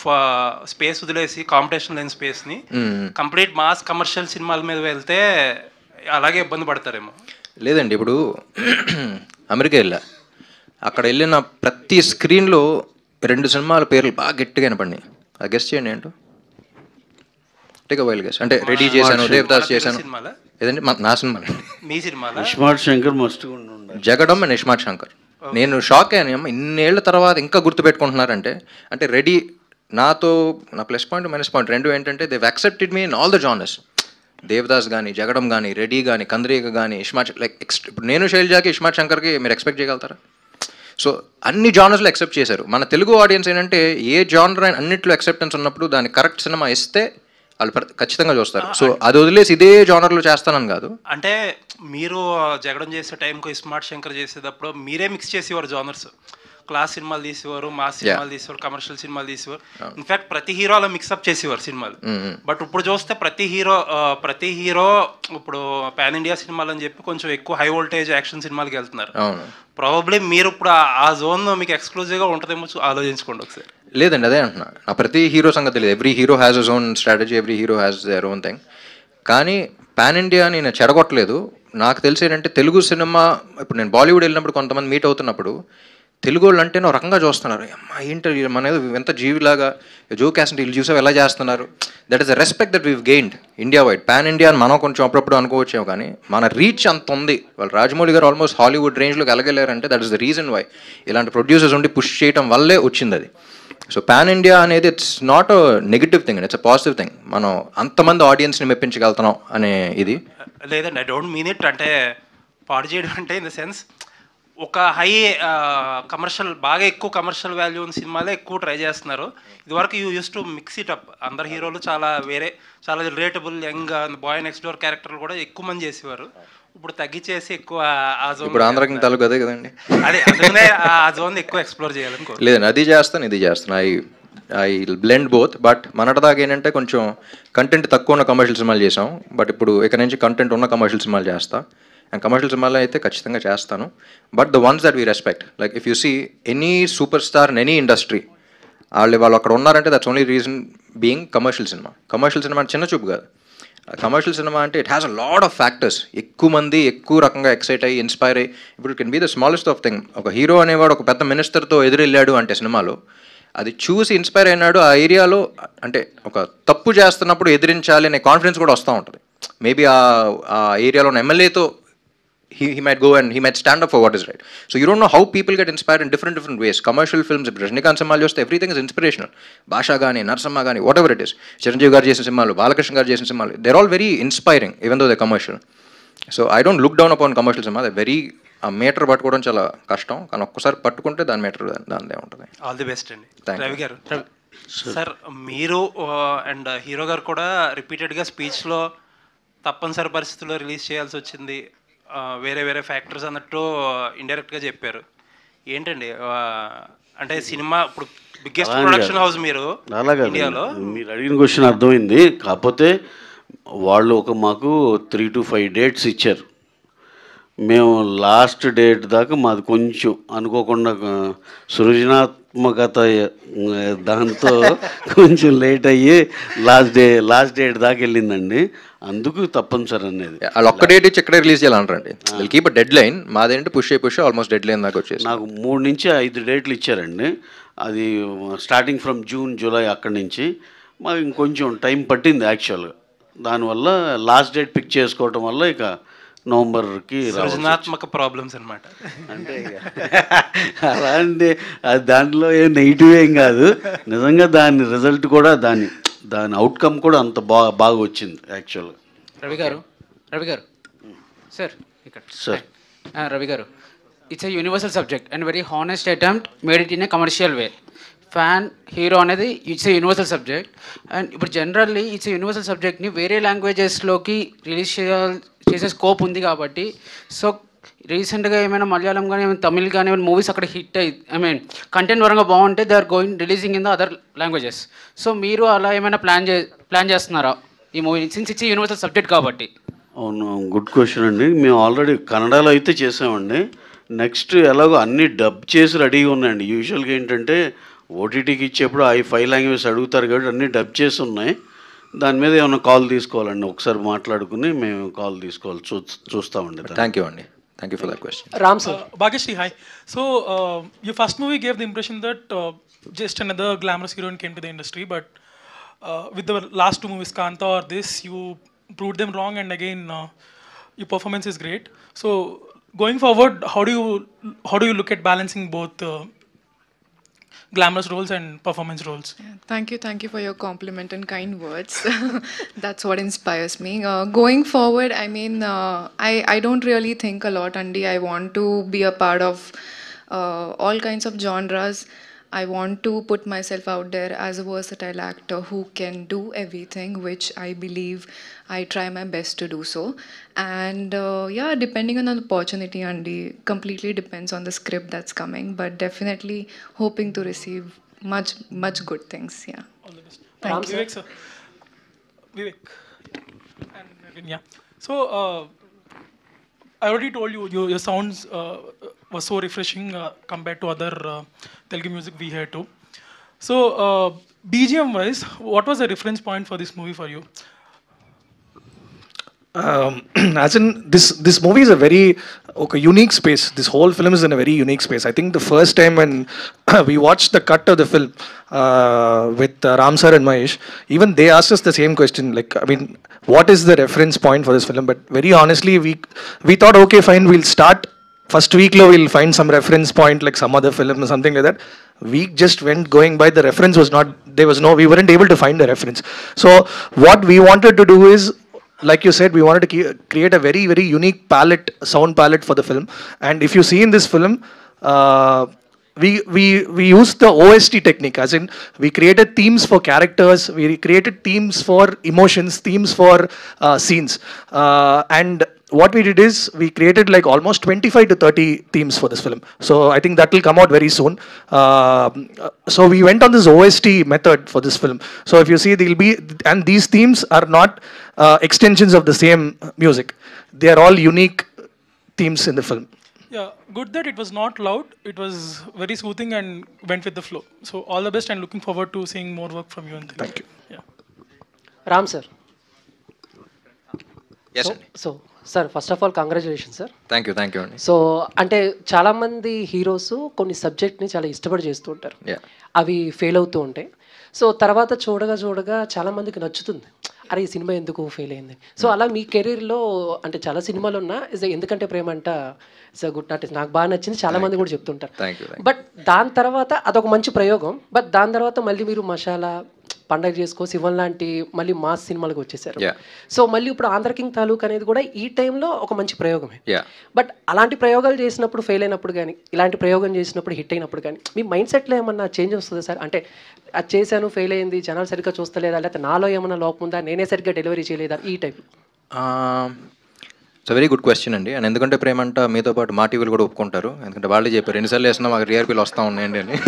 స్పేస్ వదిలేసి కాంపిటీషన్ లేని స్పేస్ని కంప్లీట్ మాస్ కమర్షియల్ సినిమాల మీద వెళ్తే అలాగే ఇబ్బంది పడతారేమో. లేదండి, ఇప్పుడు అమెరికా వెళ్ళా, అక్కడ వెళ్ళిన ప్రతి స్క్రీన్లో 2 సినిమాల పేర్లు బాగా గట్టిగా వినపడినాయి. అది గెస్ట్ చేయండి ఏంటో. Take wild guess. అంటే రెడీ చేశాను, దేవదాస్ చేశాను, ఏదండి నా సినిమా, మీ సినిమా ismart Shankar must Jagadam and ismart Shankar. నేను షాక్ అయ్యాను, ఇన్నేళ్ల తర్వాత ఇంకా గుర్తుపెట్టుకుంటున్నారంటే. అంటే రెడీ నాతో నా ప్లస్ పాయింట్ మైనస్ పాయింట్ రెండు ఏంటంటే they've accepted me in all the genres. Devadas కానీ, జగడం కానీ, రెడీ కానీ, కంద్రీక కానీ, ఇస్మార్ట్ లైక్ ఇప్పుడు నేను శైలజాకి, ఇస్మార్ట్ శంకర్కి మీరు ఎక్స్పెక్ట్ చేయగలుగుతారా? సో అన్ని జానర్స్లో యాక్సెప్ట్ చేశారు. మన తెలుగు ఆడియన్స్ ఏంటంటే ఏ జానర్ అన్నింటిలో యాక్సెప్టెన్స్ ఉన్నప్పుడు దాని కరెక్ట్ సినిమా ఇస్తే వాళ్ళు ఖచ్చితంగా చూస్తారు. సో అది వదిలేసి ఇదే జానర్లో చేస్తానని కాదు. అంటే మీరు జగడం చేసే టైంకు ఇస్మార్ట్ శంకర్ చేసేటప్పుడు మీరే మిక్స్ చేసేవారు జానర్స్. క్లాస్ సినిమాలు తీసేవారు, మాస్ సినిమాలు తీసేవారు, కమర్షియల్ సినిమాలు తీసేవారు. ఇన్ఫాక్ట్ ప్రతి హీరో అలా మిక్సప్ చేసేవారు సినిమాలు. బట్ ఇప్పుడు చూస్తే ప్రతి హీరో ఇప్పుడు పాన్ ఇండియా సినిమాలు అని చెప్పి కొంచెం ఎక్కువ హై వోల్టేజ్ యాక్షన్ సినిమాలకి వెళ్తున్నారు. ప్రాబబ్లీ మీరు ఇప్పుడు ఆ జోన్ మీకు ఎక్స్క్లూజివ్గా ఉంటుందేమో ఆలోచించుకోండి ఒకసారి. లేదండి, అదే అంటున్నా, నా ప్రతి హీరో సంగతి తెలియదు. Every hero has his own strategy, every hero has their own thing. కానీ పాన్ ఇండియా నేను చెడగొట్టలేదు. నాకు తెలిసి ఏంటంటే తెలుగు సినిమా ఇప్పుడు నేను బాలీవుడ్ వెళ్ళినప్పుడు కొంతమంది మీట్ అవుతున్నప్పుడు తెలుగు వాళ్ళు అంటే ఒక రకంగా చూస్తున్నారు. అమ్మా ఏంటి మన ఏదో ఎంత జీవిలాగా జోకేస్తుంటే వీళ్ళు చూసావు ఎలా చేస్తున్నారు. That is the respect that weave gained India wide. Pan India అని మనం కొంచెం అప్పుడప్పుడు అనుకోవచ్చాము, కానీ మన రీచ్ అంత ఉంది. వాళ్ళు రాజమౌళి గారు ఆల్మోస్ట్ హాలీవుడ్ రేంజ్లోకి వెళ్ళగలేరంటే that is the reason why ఇలాంటి ప్రొడ్యూసర్స్ ఉండి పుష్ చేయడం వల్లే వచ్చింది అది. సో పాన్ ఇండియా అనేది it's not a negative thing, it's a positive thing. మనం అంతమంది ఆడియన్స్ని మెప్పించగలుగుతున్నాం అనే ఇది. లేదండి, ఐ డోంట్ మీన్ ఇట్. అంటే పాడు చేయడం అంటే ఇన్ ద సెన్స్ ఒక హై కమర్షియల్, బాగా ఎక్కువ కమర్షియల్ వాల్యూ ఉన్న సినిమాలే ఎక్కువ ట్రై చేస్తున్నారు. ఇదివరకు you use to mix it up. అందరు హీరోలు చాలా చాలా relatable young boy next door క్యారెక్టర్లు కూడా ఎక్కువ మంది చేసేవారు. ఇప్పుడు తగ్గించేసి ఎక్కువ ఆ జోన్, ఇప్పుడు ఆంధ్రాకి తాలూకు అదే కదండి, అదే అందుకనే ఆ జోన్ ఎక్కువ ఎక్స్ప్లోర్ చేయాలని. లేదండి, అది చేస్తాను ఇది చేస్తాను. I blend both. బట్ మనటిదాకా ఏంటంటే కొంచెం కంటెంట్ తక్కువ ఉన్న కమర్షియల్ సినిమాలు చేసాం. బట్ ఇప్పుడు ఇక్కడ నుంచి కంటెంట్ ఉన్న కమర్షియల్ సినిమాలు చేస్తా. అండ్ కమర్షియల్ సినిమాలో అయితే ఖచ్చితంగా చేస్తాను. But the ones that we respect, like if you see any super star in any industry, వాళ్ళు అక్కడ ఉన్నారంటే that's only reason being commercial సినిమా. కమర్షియల్ సినిమా అంటే చిన్న చూపు కాదు. కమర్షియల్ సినిమా అంటే it has a lot of factors. ఎక్కువ మంది ఎక్కువ రకంగా ఎక్సైట్ అయ్యి ఇన్స్పైర్ అయ్యి, ఇప్పుడు it can be the smallest of thing. ఒక హీరో అనేవాడు ఒక పెద్ద మినిస్టర్తో ఎదురెళ్ళాడు అంటే సినిమాలో, అది చూసి ఇన్స్పైర్ అయినాడు. ఆ ఏరియాలో అంటే ఒక తప్పు చేస్తున్నప్పుడు ఎదిరించాలి అనే కాన్ఫిడెన్స్ కూడా వస్తూ ఉంటుంది. మేబీ ఆ ఏరియాలో ఉన్న ఎమ్మెల్యేతో he might go and he might stand up for what is right. So you don't know how people get inspired in different ways. Commercial films, Rajinikanth సినిమాలు చూస్తే everything is inspirational. భాషా కానీ నరసమ్మ కానీ whatever it is, చిరంజీవి గారు చేసిన సినిమాలు, బాలకృష్ణ గారు చేసిన సినిమాలు, they're all very inspiring even though they're commercial. So I don't look down upon commercial cinema. They're very ఆ మీటర్ పట్టుకోవడం చాలా కష్టం, కానీ ఒక్కసారి పట్టుకుంటే దాని మీటర్ దానిదే ఉంటుంది. ఆల్ ది బెస్ట్ అండి. రవి గారు, సార్ మీరు అండ్ హీరో గారు కూడా రిపీటెడ్గా స్పీచ్లో తప్పనిసరి పరిస్థితుల్లో రిలీజ్ చేయాల్సి వచ్చింది, వేరే వేరే ఫ్యాక్టర్స్ అన్నట్టు ఇండైరెక్ట్గా చెప్పారు. ఏంటండి అంటే సినిమా ఇప్పుడు బిగ్గెస్ట్ ప్రొడక్షన్ హౌస్ మీరు ఇండియాలో. మీరు అడిగిన క్వశ్చన్ అర్థమైంది. కాకపోతే వాళ్ళు మాకు 3 to 5 డేట్స్ ఇచ్చారు. మేము లాస్ట్ డేట్ దాకా మాది కొంచెం అనుకోకుండా సృజనాత్మకత దాంతో కొంచెం లేట్ అయ్యి లాస్ట్ డేట్ దాకా వెళ్ళిందండి. అందుకు తప్పనిసరి అనేది. వాళ్ళు ఒక్క డేట్ ఇచ్చి ఎక్కడ రిలీజ్ చేయాలంటారండి. Keep deadline. మాదేంటి పుష్ ఆల్మోస్ట్ డెడ్ లైన్ దాకా వచ్చేసి నాకు 3 నుంచి 5 డేట్లు ఇచ్చారండి. అది స్టార్టింగ్ ఫ్రమ్ జూన్ జూలై అక్కడి నుంచి మాకు ఇంకొంచెం టైం పట్టింది యాక్చువల్గా. దానివల్ల లాస్ట్ డేట్ పిక్ చేసుకోవటం వల్ల ఇక నవంబర్కి సృజనాత్మక ప్రాబ్లమ్స్ అనమాట. అంటే అలా అంటే దాంట్లో ఏం నెగిటివ్ ఏం కాదు, నిజంగా దాని రిజల్ట్ కూడా దాని అవుట్కమ్ కూడా అంత బాగా వచ్చింది యాక్చువల్గా. రవి గారు సార్ ఇక్కడ సార్ రవి గారు, it's a universal subject and very honest attempt made it in a commercial way. Fan hero అనేది it's a universal subject and ఇప్పుడు జనరల్లీ ఇట్స్ ఏ యూనివర్సల్ సబ్జెక్ట్ని వేరే లాంగ్వేజెస్లోకి రిలీజ్ చేసే స్కోప్ ఉంది కాబట్టి. సో రీసెంట్గా ఏమైనా మలయాళం కానీ ఏమైనా తమిళ్ కానీ ఏమైనా మూవీస్ అక్కడ హిట్ అయ్యి కంటెంట్ పరంగా బాగుంటే they are going releasing in the other languages. So మీరు అలా ఏమైనా ప్లాన్ చేస్తున్నారా ఈ movie since it's universal subject కాబట్టి? అవును, గుడ్ క్వశ్చన్ అండి. మేము ఆల్రెడీ కన్నడలో అయితే చేసామండి. నెక్స్ట్ ఎలాగో అన్నీ డబ్ చేసి రెడీగా ఉన్నాయండి. యూజువల్గా ఏంటంటే ఓటీటీకి ఇచ్చేప్పుడు 5 లాంగ్వేజ్ అడుగుతారు కాబట్టి అన్నీ డబ్ చేసి ఉన్నాయి. దాని మీద ఏమైనా కాల్ తీసుకోవాలండి, ఒకసారి మాట్లాడుకుని మేము కాల్ తీసుకోవాలి, చూస్తామండి. థ్యాంక్ యూ అండి. Thank you for that question. Ram sir. Bhageshri, hi. So, your first movie gave the impression that just another glamorous heroine came to the industry, but with the last 2 movies, Kanta or this, you proved them wrong, and again, your performance is great. So, going forward, how do you look at balancing both glamorous roles and performance roles? Yeah, thank you for your compliment and kind words. That's what inspires me. Going forward, I mean, I don't really think a lot, Andy. I want to be a part of all kinds of genres. I want to put myself out there as a versatile actor who can do everything, which I believe I try my best to do so. And yeah, depending on the opportunity, Andy, completely depends on the script that's coming, but definitely hoping to receive much good things. Yeah. All the best. Thank you. Vivek sir. Vivek. And Navin, yeah. So I already told you your sounds was so refreshing compared to other Telugu music we hear too. So BGM wise, what was the reference point for this movie for you? As in, this movie is a very unique space. This whole film is in a very unique space. I think the first time when we watched the cut of the film with Ram sir and Mahesh, even they asked us the same question. Like, I mean, what is the reference point for this film? But very honestly, we thought, okay, fine, we'll start. First week lo we'll find some reference point like some other film or something like that. We just went going by, the reference was not, we weren't able to find the reference. So what we wanted to do is, like you said, we wanted to create a very, very unique palette, sound palette for the film. And if you see in this film, we used the OST technique, as in we created themes for characters, we created themes for emotions, themes for scenes. And what we did is we created like almost 25 to 30 themes for this film. So I think that will come out very soon. So we went on this OST method for this film. So if you see, they'll be, and these themes are not extensions of the same music. They are all unique themes in the film. Yeah, good that it was not loud. It was very soothing and went with the flow. So all the best and looking forward to seeing more work from you. And thank you. Yeah. Ram sir. Yes. So sir first of all congratulation sir. Thank you అండి. So అంటే చాలామంది heroes కొన్ని సబ్జెక్ట్ని చాలా ఇష్టపడి చేస్తూ ఉంటారు, అవి ఫెయిల్ అవుతూ ఉంటాయి. సో తర్వాత చూడగా చాలామందికి నచ్చుతుంది, అరే ఈ సినిమా ఎందుకు ఫెయిల్ అయింది. సో అలా మీ కెరీర్లో అంటే చాలా సినిమాలు ఉన్నా ఎందుకంటే ప్రేమ అంట ఇట్స్ గుడ్ ఆర్టిస్ట్, నాకు బాగా నచ్చింది, చాలామంది కూడా చెప్తుంటారు. బట్ దాని తర్వాత అదొక మంచి ప్రయోగం. బట్ దాని తర్వాత మళ్ళీ మీరు మసాలా, పండగ చేసుకో, శివన్ లాంటి మళ్ళీ మాస్ సినిమాలకు వచ్చేసారు. సో మళ్ళీ ఇప్పుడు ఆంధ్ర కింగ్ తాలూక్ అనేది కూడా ఈ టైంలో ఒక మంచి ప్రయోగమే. బట్ అలాంటి ప్రయోగాలు చేసినప్పుడు ఫెయిల్ అయినప్పుడు కానీ, ఇలాంటి ప్రయోగం చేసినప్పుడు హిట్ అయినప్పుడు కానీ మీ మైండ్ సెట్లో ఏమన్నా చేంజ్ వస్తుందా సార్? అంటే అది చేశాను, ఫెయిల్ అయింది, జనాలు సరిగ్గా చూస్తలేదా, లేకపోతే నాలో ఏమన్నా లోపం ఉందా, నేనే సరిగ్గా డెలివరీ చేయలేదా, ఈ type? It's very good question అండి. అండ్ ఎందుకంటే ప్రేమంట మీతో పాటు మా టీవీలు కూడా ఒప్పుకుంటారు, ఎందుకంటే వాళ్ళే చెప్పారు ఎన్నిసార్లు వేసినా మాకు టీఆర్పీలు వస్తూ ఉన్నాయండి అని.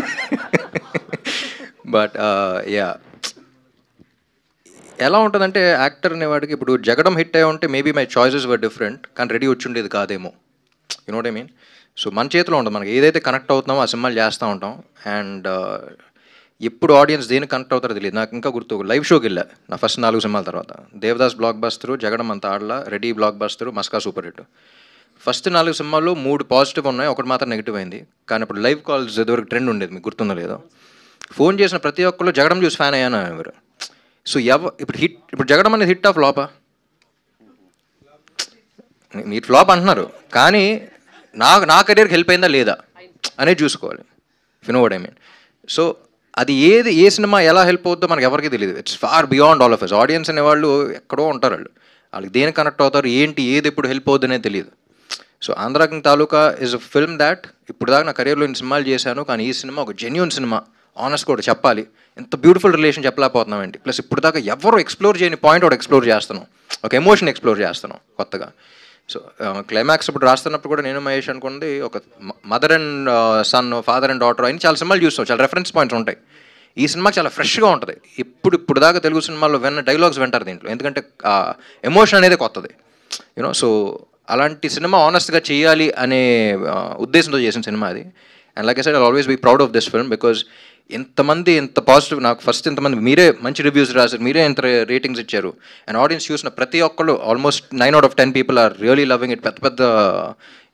బట్ ఎలా ఉంటుందంటే యాక్టర్ అనేవాడికి ఇప్పుడు జగడం హిట్ అయ్యి ఉంటే maybe my choices were different, కానీ రెడీ వచ్చి ఉండేది కాదేమో. You know what I mean? So మన చేతిలో ఉంటుంది, మనకి ఏదైతే కనెక్ట్ అవుతున్నామో ఆ సినిమాలు చేస్తూ ఉంటాం. అండ్ ఎప్పుడు ఆడియన్స్ దేనికి కనెక్ట్ అవుతారో తెలియదు. నాకు ఇంకా గుర్తు, లైవ్ షోకి వెళ్ళా నా ఫస్ట్ 4 సినిమాల తర్వాత. దేవదాస్ బ్లాక్ బస్టరు, జగడం అంత ఆడలా, ready blockbuster, Maska super hit. First 4 సినిమాల్లో 3 పాజిటివ్ ఉన్నాయి, ఒకటి మాత్రం నెగిటివ్ అయింది. కానీ ఇప్పుడు లైవ్ కాల్స్ ఇదివరకు ట్రెండ్ ఉండేది, మీకు గుర్తుందో లేదో. ఫోన్ చేసిన ప్రతి ఒక్కళ్ళు జగడం చూసి ఫ్యాన్ అయ్యాను ఎవరు. సో ఇప్పుడు జగడం అనేది హిట్ ఆఫ్ ఫ్లాపా? మీరు ఫ్లాప్ అంటున్నారు, కానీ నా కెరీర్కి హెల్ప్ అయిందా లేదా అనేది చూసుకోవాలి. You know what I mean? So అది ఏ సినిమా ఎలా హెల్ప్ అవుతుందో మనకి ఎవరికి తెలియదు. It's far beyond all of us. Audience అనేవాళ్ళు ఎక్కడో ఉంటారు, వాళ్ళకి దేనికి కనెక్ట్ అవుతారు, ఏంటి ఏది ఎప్పుడు హెల్ప్ అవుతుందనే తెలియదు. So Andhra king taluka is a film that ఇప్పుడు దాకా నా కెరీర్లో ఇన్ని సినిమాలు చేశాను, కానీ ఈ సినిమా ఒక జెన్యూన్ సినిమా. ఆనెస్ట్ కూడా చెప్పాలి, ఎంత బ్యూటిఫుల్ రిలేషన్ చెప్పలేకపోతున్నామండి. ప్లస్ ఇప్పుడు దాకా ఎవరు ఎక్స్ప్లోర్ చేయని పాయింట్ ఒకటి ఎక్స్ప్లోర్ చేస్తున్నాం, ఒక ఎమోషన్ ఎక్స్ప్లోర్ చేస్తున్నాం కొత్తగా. సో క్లైమాక్స్ ఇప్పుడు రాస్తున్నప్పుడు కూడా నేను మహేష్ అనుకున్నది ఒక mother and son, father and daughter అని చాలా సినిమాలు చూస్తాం, చాలా రెఫరెన్స్ పాయింట్స్ ఉంటాయి. ఈ సినిమా చాలా ఫ్రెష్గా ఉంటుంది. ఇప్పుడు దాకా తెలుగు సినిమాల్లో డైలాగ్స్ వింటారు దీంట్లో, ఎందుకంటే ఎమోషన్ అనేది కొత్తది. యూనో, సో అలాంటి సినిమా ఆనెస్ట్గా చేయాలి అనే ఉద్దేశంతో చేసిన సినిమా అది. And like I said, I always be proud of this film because ఎంతమంది ఎంత పాజిటివ్, నాకు ఫస్ట్ ఇంతమంది మీరే మంచి రివ్యూస్ రాశారు, మీరే ఎంత రేటింగ్స్ ఇచ్చారు. అండ్ ఆడియన్స్ చూసిన ప్రతి ఒక్కళ్ళు almost 9 out of 10 people are really loving it. పెద్ద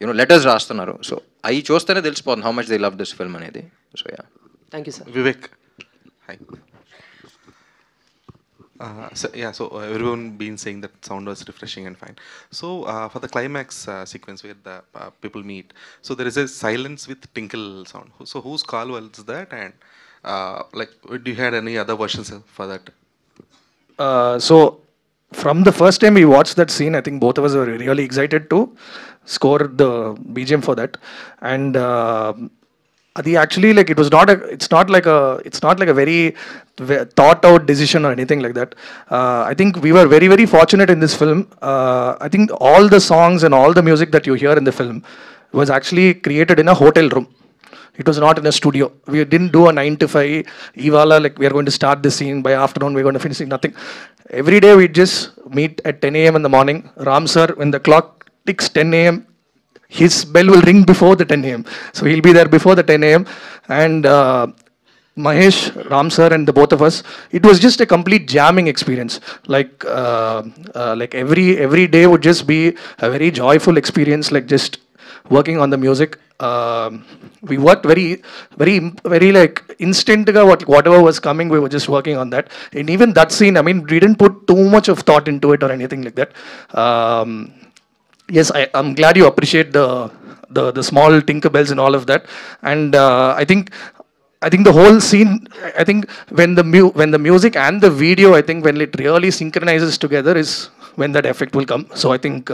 యూనో లెటర్స్ రాస్తున్నారు. సో అవి చూస్తేనే తెలిసిపోతుంది how much they love this film అనేది. So yeah, thank you sir. Vivek. Hi. So everyone been saying that sound was refreshing and fine. So for the climax sequence where the people meet, so there is a silence with tinkle sound. So whose call was that? And like, do you had any other versions for that? So from the first time we watched that scene, I think both of us were really excited to score the BGM for that. And Adi actually, like, it's not like a very thought out decision or anything like that. I think we were very, very fortunate in this film. I think all the songs and all the music that you hear in the film was actually created in a hotel room. It was not in a studio. We didn't do a 9 to 5 Ivala, like we are going to start this scene, by afternoon we're going to finish it, nothing. Every day we just meet at 10 a.m. in the morning. Ram sir, when the clock ticks 10 a.m., his bell will ring before the 10 a.m. So he'll be there before the 10 a.m. And Mahesh, Ram sir, and the both of us, it was just a complete jamming experience. Like every day would just be a very joyful experience, like just working on the music. We worked very like instant. Whatever was coming, we were just working on that. And even that scene, I mean, we didn't put too much of thought into it or anything like that. Yes, I'm glad you appreciate the small Tinkerbells and all of that. And I think the whole scene, I think when the music and the video, I think when it really synchronizes together is when that effect will come. So I think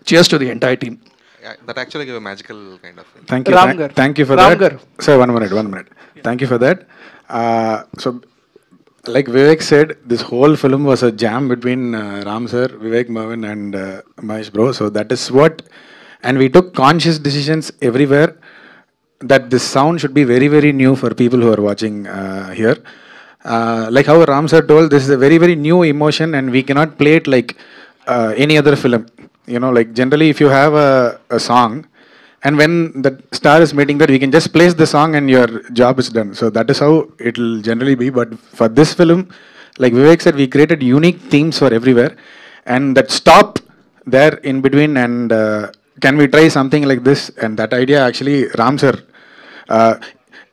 cheers to the entire team. Yeah, that actually gave a magical kind of. Thank you. Thank you for Ram that. garu. Sir, one minute. Thank you for that. So, like Vivek said, this whole film was a jam between Ram sir, Vivek Mervin, and Mahesh bro. So that is what, and we took conscious decisions everywhere that this sound should be very, very new for people who are watching here. Like how Ram sir told, this is a very, very new emotion, and we cannot play it like any other film. You know, like generally, if you have a song, and when the star is meeting that, we can just place the song and your job is done. So that is how it will generally be. But for this film, like Vivek said, we created unique themes for everywhere, and that stop there in between, and can we try something like this? And that idea actually, Ram sir,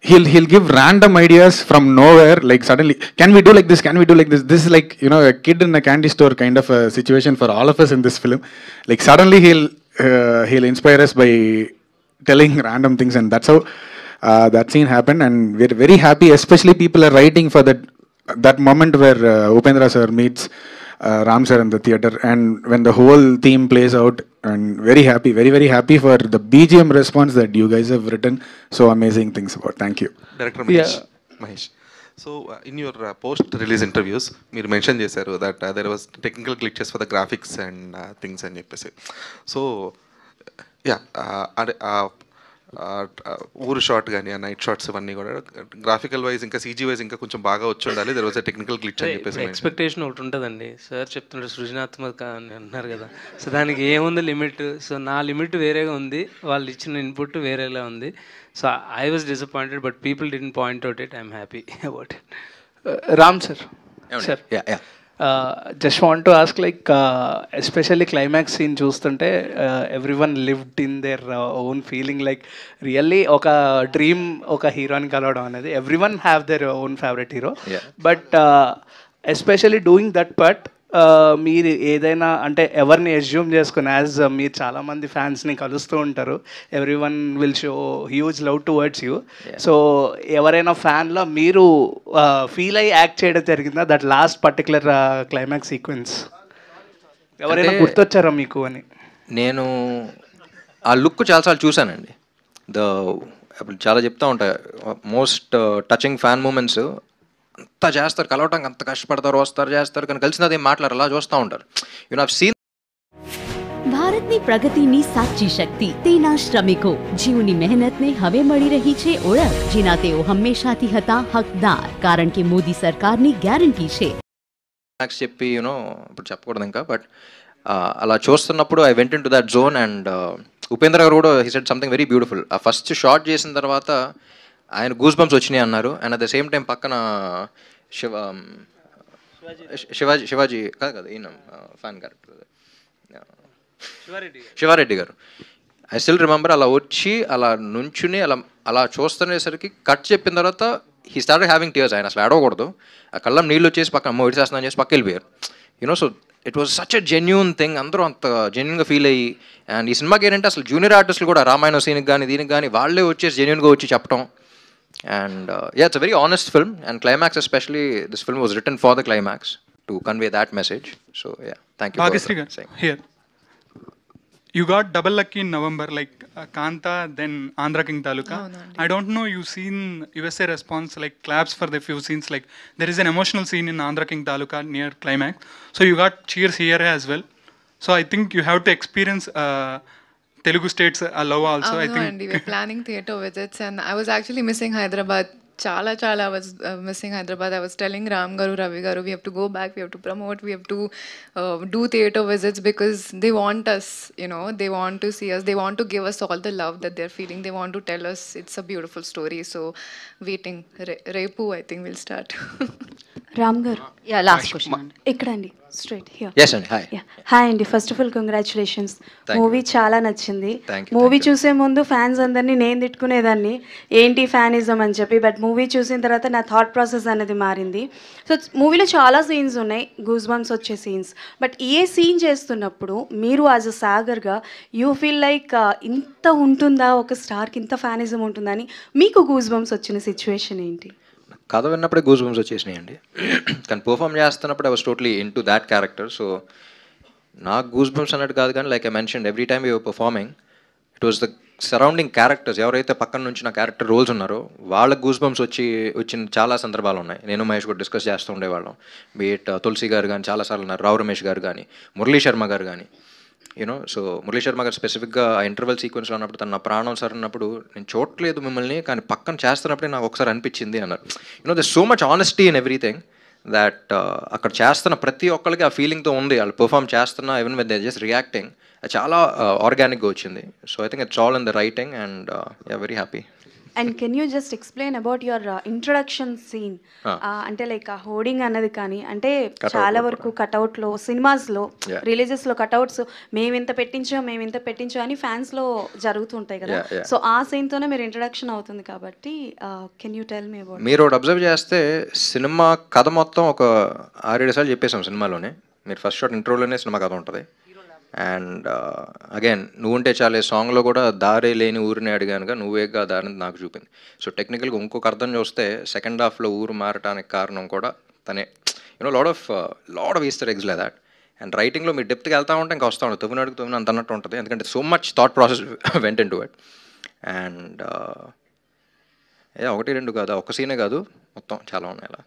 he'll give random ideas from nowhere, like suddenly, can we do like this, can we do like this? This is like, you know, a kid in a candy store kind of a situation for all of us in this film. Like suddenly he'll inspire us by telling random things, and that's how that scene happened. And we're very happy, especially people are writing for that moment where Upendra sir meets Ram sir in the theater, and when the whole theme plays out, and very happy, very, very happy for the BGM response that you guys have written so amazing things about. Thank you. Director Mahesh. So in your post-release interviews, మీరు mention చేశారు that there was technical glitches for the graphics and things అని చెప్పేసి. So ఊరు shot కానీ ఆ night shots ఇవన్నీ కూడా graphical wise ఇంకా సీజీ వైజ్ ఇంకా కొంచెం బాగా వచ్చి ఉండాలి. There was a technical glitch అని చెప్పేసి ఎక్స్పెక్టేషన్ ఒకటి ఉంటుందండి. సార్ చెప్తుంటే సృజనాత్మక అని అంటున్నారు కదా, సో దానికి ఏముంది లిమిట్. సో నా లిమిట్ వేరేగా ఉంది, వాళ్ళు ఇచ్చిన ఇన్పుట్ వేరేలా ఉంది. So I was disappointed, but people didn't point out it. I'm happy about it. Ram sir, just want to ask, like especially climax scene చూస్తుంటే everyone lived in their own feeling, like really oka dream oka hero ni కలవడం అనేది, everyone have their own favorite hero, but especially doing that part, మీరు ఏదైనా అంటే ఎవరిని assume చేసుకుని, as మీరు చాలామంది ఫ్యాన్స్ని కలుస్తూ ఉంటారు, every one will show huge love towards you. So ఎవరైనా ఫ్యాన్లో మీరు ఫీల్ అయ్యి యాక్ట్ చేయడం జరిగిందా that last particular climax sequence? ఎవరైనా గుర్తొచ్చారా మీకు అని? నేను ఆ లుక్ చాలాసార్లు చూశానండి. చాలా చెప్తా ఉంటాయి, మోస్ట్ టచింగ్ ఫ్యాన్ మూమెంట్స్ అంతా చేస్తారు, కలవటానికి అంత కష్టపడతారు, వస్తారు, చేస్తారు, కానీ కలిసిన అదేం మాట్లాడారు, అలా చూస్తూ ఉంటారు. సీన్ ભારતની પ્રગતિની સાચી શક્તિ તેના શ્રમિકો, જેઓની મહેનતને હવે મળી રહી છે ઓળખ, જેના તેઓ હંમેશાથી હતા હકદાર, કારણ કે મોદી સરકારની ગેરંટી છે. చెప్పి ఇప్పుడు చెప్పకూడదు ఇంకా, బట్ అలా చూస్తున్నప్పుడు I went in to that zone. And Upendra గారు కూడా he said something very beautiful. ఆ ఫస్ట్ షాట్ చేసిన తర్వాత ఆయన గూస్ బంప్స్ వచ్చినాయి అన్నారు. And at the same time పక్కన శివాజీ కాదు ఈయన ఫ్యాన్ క్యారెక్టర్ శివారెడ్డి గారు, ఐ స్టిల్ రిమెంబర్, అలా వచ్చి అలా నుంచుని అలా చూస్తునేసరికి కట్ చెప్పిన తర్వాత హీ స్టార్టెడ్ హ్యావింగ్ టీయర్స్. ఆయన అసలు అడవకూడదు, ఆ కళ్ళం నీళ్ళు వచ్చేసి పక్కన అమ్మ ఇడిచేస్తున్నాను చేసి పక్క వెళ్ళిపోయారు. So it was such a genuine thing, అందరూ అంత జెన్యూన్గా ఫీల్ అయ్యి. అండ్ ఈ సినిమాకి ఏంటంటే అసలు జూనియర్ ఆర్టిస్టులు కూడా రామాయణ సీన్కి కానీ దీనికి కానీ వాళ్ళే వచ్చేసి జెన్యూన్గా వచ్చి చెప్పడం. And it's a very honest film, and climax especially, this film was written for the climax to convey that message. So thank you. Bhagasri here, you got double lucky in November, like Kanta, then Andhra King Taluka. I don't know, you've seen USA response, like claps for the few scenes, like there is an emotional scene in Andhra King Taluka near climax, so you got cheers here as well. So I think you have to experience Telugu states love also. I think we're planning theatre visits, and I was actually missing Hyderabad I was missing Hyderabad. I was telling Ram Garu, Ravi Garu, we have to go back, we have to promote, we have to do theatre visits because they want us, they want to see us, they want to give us all the love that they're feeling, they want to tell us it's a beautiful story. So waiting. Repu, I think we'll start. Ram గారు yeah last question ఇక్కడండి straight here. Yes అండి. Hi. Hi అండి, first of all congratulations. Thank movie చాలా నచ్చింది. Thank you, movie చూసే ముందు fans అందరినీ నేను తిట్టుకునేదాన్ని ఏంటి ఫ్యానిజం అని చెప్పి, బట్ మూవీ చూసిన తర్వాత నా థాట్ ప్రాసెస్ అనేది మారింది. సో మూవీలో చాలా సీన్స్ ఉన్నాయి, గూస్ బంప్స్ వచ్చే సీన్స్, బట్ ఏ సీన్ చేస్తున్నప్పుడు మీరు యాజ్ అ సాగర్గా యూ ఫీల్ లైక్ ఇంత ఉంటుందా, ఒక స్టార్కి ఇంత ఫ్యానిజం ఉంటుందా అని మీకు గూస్ బంప్స్ వచ్చిన సిచ్యువేషన్ ఏంటి? కథ విన్నప్పుడే గూస్ బంప్స్ వచ్చేసినాయండి, కానీ పర్ఫామ్ చేస్తున్నప్పుడు I was totally in to that character. So నాకు గూస్ బంప్స్ అన్నట్టు కాదు, కానీ like I mention every time you performing it was the surrounding characters, ఎవరైతే పక్కన నుంచి నా క్యారెక్టర్ రోల్స్ ఉన్నారో వాళ్ళకి గూస్ బంప్స్ వచ్చిన చాలా సందర్భాలు ఉన్నాయి. నేను మహేష్ కూడా డిస్కస్ చేస్తూ ఉండేవాళ్ళం. బీట్ తులసి గారు కానీ చాలాసార్లు ఉన్నారు, రావు రమేష్ గారు కానీ, మురళీ శర్మ గారు కానీ. సో మురళీ శర్మ గారు స్పెసిఫిక్గా ఆ ఇంటర్వెల్ సీక్వెన్స్లో ఉన్నప్పుడు తన నా ప్రాణం సార్ అన్నప్పుడు నేను చూడట్లేదు మిమ్మల్ని, కానీ పక్కన చేస్తున్నప్పుడే నాకు ఒకసారి అనిపించింది అన్నారు. This so much honesty in everything that అక్కడ చేస్తున్న ప్రతి ఒక్కరికి ఆ ఫీలింగ్తో ఉంది, వాళ్ళు పర్ఫామ్ చేస్తున్నా even with they just reacting, చాలా ఆర్గానిక్గా వచ్చింది. So I think it's all in the writing and very happy. And can you just explain about your introduction scene? అంటే లైక్ ఆ హోర్డింగ్ అన్నది కానీ, అంటే చాలా వరకు కట్అవుట్లో సినిమాస్లో రిలీజెస్లో కట్అవుట్స్ మేము ఇంత పెట్టించో అని ఫ్యాన్స్లో జరుగుతుంటాయి కదా. సో ఆ సీన్తోనే మీరు ఇంట్రడక్షన్ అవుతుంది కాబట్టి can you tell me about? మీరు ఒకటి అబ్జర్వ్ చేస్తే సినిమా కథ మొత్తం ఒక 6-7 సార్లు చెప్పేసాం సినిమాలోనే. మీరు ఫస్ట్ షాట్ ఇంట్రోలోనే సినిమా కథ ఉంటుంది. అండ్ అగైన్ నువ్వుంటే చాలే సాంగ్లో కూడా దారే లేని ఊరిని అడిగానుగా నువ్వేగా దారిని నాకు చూపింది. సో టెక్నికల్గా ఇంకొక అర్థం చూస్తే సెకండ్ హాఫ్లో ఊరు మారటానికి కారణం కూడా తనే. Lot of Easter eggs like that. And రైటింగ్లో మీరు డెప్త్కి వెళ్తా ఉంటే ఇంకా వస్తూ ఉంటుంది, తొమ్మిది అంత అన్నట్టు ఉంటుంది, ఎందుకంటే so much thought process went in to it. And 1-2 కాదు, ఒక్క సీనే కాదు, మొత్తం చాలా ఉన్నాయి అలా.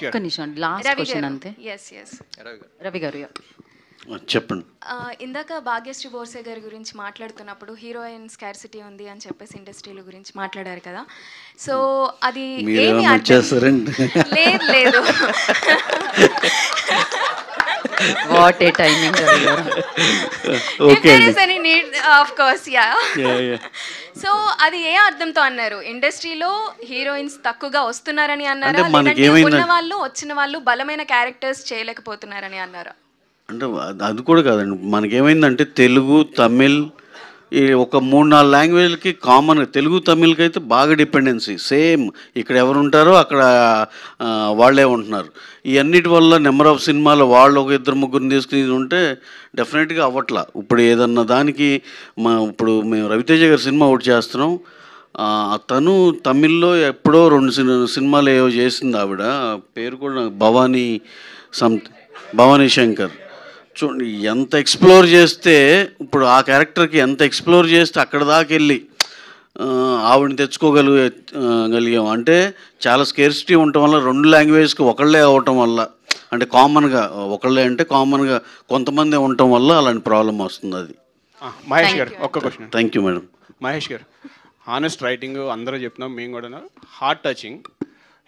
ఒక్క నిమిషం లాస్ట్ క్వశ్చన్ అంతే. రవి గారు చెప్పండి. ఇందాక భాగ్యశ్రీ బోర్సే గారి గురించి మాట్లాడుతున్నప్పుడు హీరోయిన్ స్కార్సిటీ ఉంది అని చెప్పేసి ఇండస్ట్రీల గురించి మాట్లాడారు కదా. సో అది ఏమి లేదు వాట్ ఏ టైమింగ్. సో అది ఏ అర్థంతో అన్నారు? ఇండస్ట్రీలో హీరోయిన్స్ తక్కువగా వస్తున్నారని అన్నారా, ఉన్న వాళ్ళు వచ్చిన వాళ్ళు బలమైన క్యారెక్టర్స్ చేయలేకపోతున్నారని అన్నారా? అంటే అది కూడా కాదండి, మనకేమైందంటే తెలుగు తమిళ్ ఈ ఒక 3-4 లాంగ్వేజ్లకి కామన్. తెలుగు తమిళ్కి అయితే బాగా డిపెండెన్సీ, సేమ్ ఇక్కడ ఎవరు ఉంటారో అక్కడ వాళ్ళే ఉంటున్నారు. ఈ అన్నిటి వల్ల నెంబర్ ఆఫ్ సినిమాలు వాళ్ళు ఒక 2-3 తీసుకుని ఉంటే డెఫినెట్గా అవ్వట్లా. ఇప్పుడు ఏదన్నా దానికి ఇప్పుడు మేము రవితేజ గారి సినిమా ఒకటి చేస్తున్నాం, తను తమిళ్లో ఎప్పుడో 2 సినిమాలు ఏవో చేసింది ఆవిడ, పేరు కూడా భవానీ శంకర్. చూడండి ఎంత ఎక్స్ప్లోర్ చేస్తే, ఇప్పుడు ఆ క్యారెక్టర్కి ఎంత ఎక్స్ప్లోర్ చేస్తే అక్కడ దాకా వెళ్ళి ఆవిడని తెచ్చుకోగలిగాం. అంటే చాలా స్కేర్సిటీ ఉండటం వల్ల 2 లాంగ్వేజ్కి ఒకళ్ళే అవ్వటం వల్ల, అంటే కామన్గా ఒకళ్ళే అంటే కామన్గా కొంతమంది ఉండటం వల్ల అలాంటి ప్రాబ్లం వస్తుంది. అది మహేష్ గారు ఒక్క question. Thank you madam. Mahesh గారు హానెస్ట్ రైటింగ్ అందరూ చెప్తున్నాం, మేము కూడా హార్ట్ టచింగ్,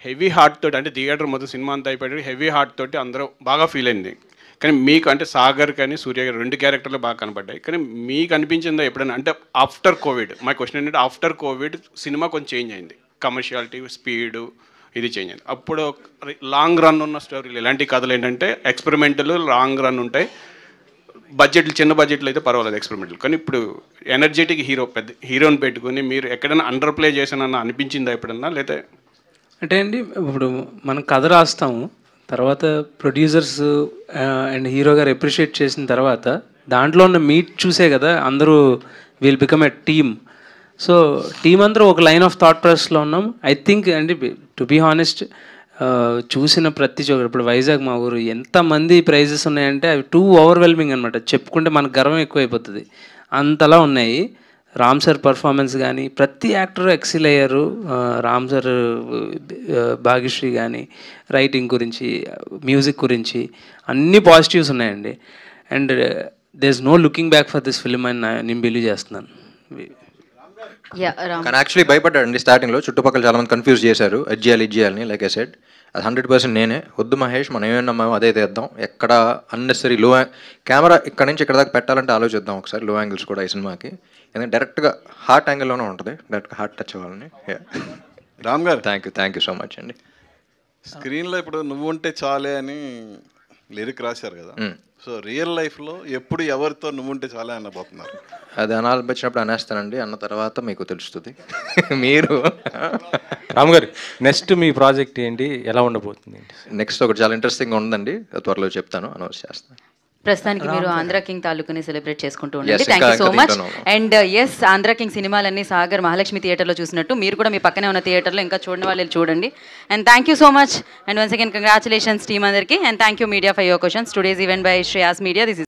హెవీ హార్ట్ తోటి, అంటే థియేటర్ మొత్తం సినిమా అంతా అయిపోయి హెవీ హార్ట్ తోటి అందరూ బాగా ఫీల్ అయింది. కానీ మీకు అంటే సాగర్ కానీ సూర్య గారు 2 క్యారెక్టర్లు బాగా కనపడ్డాయి, కానీ మీకు అనిపించిందా ఎప్పుడైనా? అంటే ఆఫ్టర్ కోవిడ్, మై క్వశ్చన్ ఏంటంటే ఆఫ్టర్ కోవిడ్ సినిమా కొంచెం చేంజ్ అయింది, కమర్షియాలిటీ స్పీడు ఇది చేంజ్ అయింది. అప్పుడు లాంగ్ రన్ ఉన్న స్టోరీలు ఇలాంటి కథలు ఏంటంటే ఎక్స్పెరిమెంటల్ లాంగ్ రన్ ఉంటాయి, బడ్జెట్లు చిన్న బడ్జెట్లు అయితే పర్వాలేదు ఎక్స్పెరిమెంటల్. కానీ ఇప్పుడు ఎనర్జెటిక్ పెద్ద హీరోని పెట్టుకుని మీరు ఎక్కడైనా అండర్ ప్లే చేసానన్న అనిపించిందా ఎప్పుడన్నా? లేదా అంటే అండి ఇప్పుడు మనం కథ రాస్తాము, తర్వాత ప్రొడ్యూసర్స్ అండ్ హీరో గారు అప్రిషియేట్ చేసిన తర్వాత దాంట్లో ఉన్న మీట్ చూసే కదా అందరూ will become a team. So team అందరూ ఒక లైన్ ఆఫ్ థాట్ ప్రాసెస్లో ఉన్నాం. ఐ థింక్ అండి టు బీ హానెస్ట్ చూసిన ప్రతి చోట, ఇప్పుడు వైజాగ్ మా ఊరు ఎంతమంది ప్రైజెస్ ఉన్నాయంటే అవి టూ ఓవర్వెల్మింగ్ అనమాట, చెప్పుకుంటే మనకు గర్వం ఎక్కువైపోతుంది, అంతలా ఉన్నాయి. రామ్ సార్ పర్ఫార్మెన్స్ కానీ ప్రతి యాక్టర్ ఎక్సిల్ అయ్యారు. రామ్ సార్ భాగ్యశ్రీ కానీ రైటింగ్ గురించి మ్యూజిక్ గురించి అన్ని పాజిటివ్స్ ఉన్నాయండి. And there is no looking back for this film అని నేను బిలీవ్ చేస్తున్నాను. కానీ యాక్చువల్లీ భయపడ్డాడండి స్టార్టింగ్లో, చుట్టుపక్కల చాలా మంది కన్ఫ్యూజ్ చేశారు అది చేయాలని. లైక్ ఐ సెడ్ అది 100% నేనే. వద్దు మహేష్, మనం ఏమన్నామో అదే తెద్దాం, ఎక్కడ అన్నెసరీ కెమెరా ఇక్కడ నుంచి ఇక్కడ దాకా పెట్టాలంటే ఆలోచిద్దాం ఒకసారి, లో యాంగిల్స్ కూడా ఈ సినిమాకి. ఎందుకంటే డైరెక్ట్గా హార్ట్ యాంగిల్లోనే ఉంటుంది, డైరెక్ట్గా హార్ట్ టచ్ అవ్వాలని. రామ్ గారు థ్యాంక్ యూ సో మచ్ అండి. స్క్రీన్లో ఇప్పుడు నువ్వు ఉంటే చాలే అని లిరిక్ రాశారు కదా, సో రియల్ లైఫ్లో ఎప్పుడు ఎవరితో నువ్వు ఉంటే చాలే అనబోతున్నారు? అది అనాలనిపించినప్పుడు అనేస్తానండి, అన్న తర్వాత మీకు తెలుస్తుంది. మీరు రామ్ గారు నెక్స్ట్ మీ ప్రాజెక్ట్ ఏంటి, ఎలా ఉండబోతుంది? నెక్స్ట్ ఒకటి చాలా ఇంట్రెస్టింగ్ ఉందండి, త్వరలో చెప్తాను, అనౌన్స్ చేస్తాను. ప్రస్తుతానికి మీరు ఆంధ్ర కింగ్ తాలూకుని సెలబ్రేట్ చేసుకుంటూ ఉండండి. Thank you so much. And yes, Andhra king సినిమాలన్నీ సాగర్ మహాలక్ష్మి థియేటర్లో చూసినట్టు మీరు కూడా మీ పక్కనే ఉన్న థియేటర్లో ఇంకా చూడని వాళ్ళు చూడండి. And thank you so much. And once again congratulations team అందరికీ. And thank you media for your questions. Today's event by Shreyas media. This